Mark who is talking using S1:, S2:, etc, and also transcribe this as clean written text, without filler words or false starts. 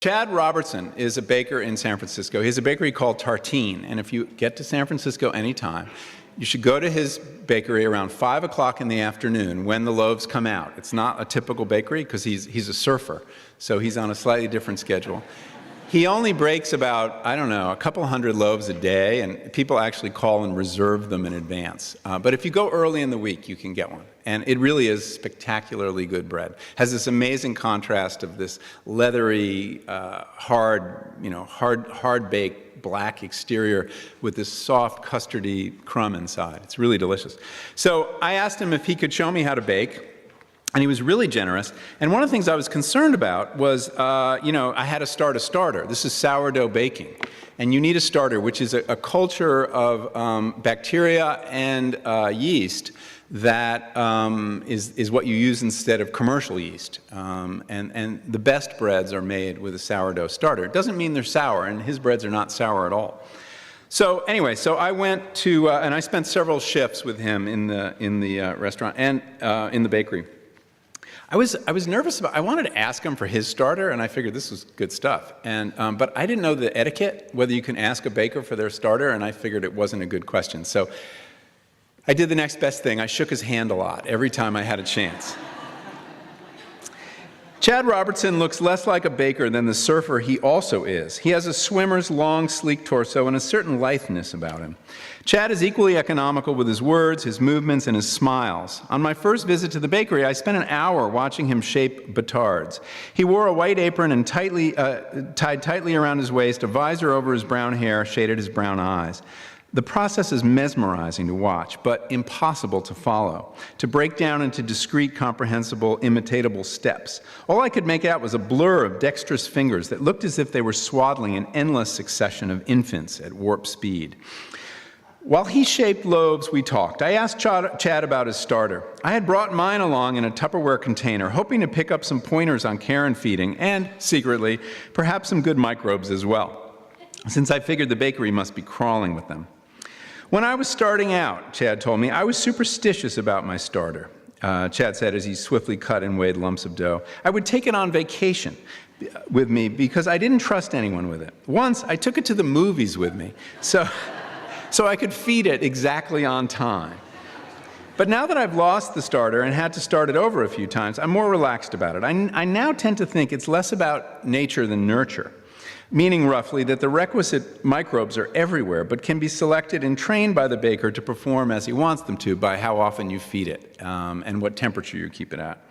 S1: Chad Robertson is a baker in San Francisco. He has a bakery called Tartine, and if you get to San Francisco anytime, you should go to his bakery around 5 o'clock in the afternoon when the loaves come out. It's not a typical bakery because he's a surfer, so he's on a slightly different schedule. He only breaks about, I don't know, a couple hundred loaves a day, and people actually call and reserve them in advance. But if you go early in the week, you can get one. And it really is spectacularly good bread. Has this amazing contrast of this leathery, hard-baked black exterior with this soft custardy crumb inside. It's really delicious. So I asked him if he could show me how to bake. And he was really generous. And one of the things I was concerned about was, I had to start a starter. This is sourdough baking. And you need a starter, which is a culture of bacteria and yeast that is what you use instead of commercial yeast. And the best breads are made with a sourdough starter. It doesn't mean they're sour, and his breads are not sour at all. So anyway, so I went to, and I spent several shifts with him in the restaurant and in the bakery. I was nervous I wanted to ask him for his starter, and I figured this was good stuff. But I didn't know the etiquette, whether you can ask a baker for their starter, and I figured it wasn't a good question. So I did the next best thing. I shook his hand a lot every time I had a chance. Chad Robertson looks less like a baker than the surfer he also is. He has a swimmer's long, sleek torso and a certain litheness about him. Chad is equally economical with his words, his movements, and his smiles. On my first visit to the bakery, I spent an hour watching him shape batards. He wore a white apron and tied tightly around his waist, a visor over his brown hair shaded his brown eyes. The process is mesmerizing to watch, but impossible to follow, to break down into discrete, comprehensible, imitatable steps. All I could make out was a blur of dexterous fingers that looked as if they were swaddling an endless succession of infants at warp speed. While he shaped loaves, we talked. I asked Chad about his starter. I had brought mine along in a Tupperware container, hoping to pick up some pointers on care and feeding, and, secretly, perhaps some good microbes as well, since I figured the bakery must be crawling with them. When I was starting out, Chad told me, I was superstitious about my starter, Chad said as he swiftly cut and weighed lumps of dough. I would take it on vacation with me because I didn't trust anyone with it. Once, I took it to the movies with me, so I could feed it exactly on time. But now that I've lost the starter and had to start it over a few times, I'm more relaxed about it. I now tend to think it's less about nature than nurture, meaning roughly that the requisite microbes are everywhere but can be selected and trained by the baker to perform as he wants them to by how often you feed it and what temperature you keep it at.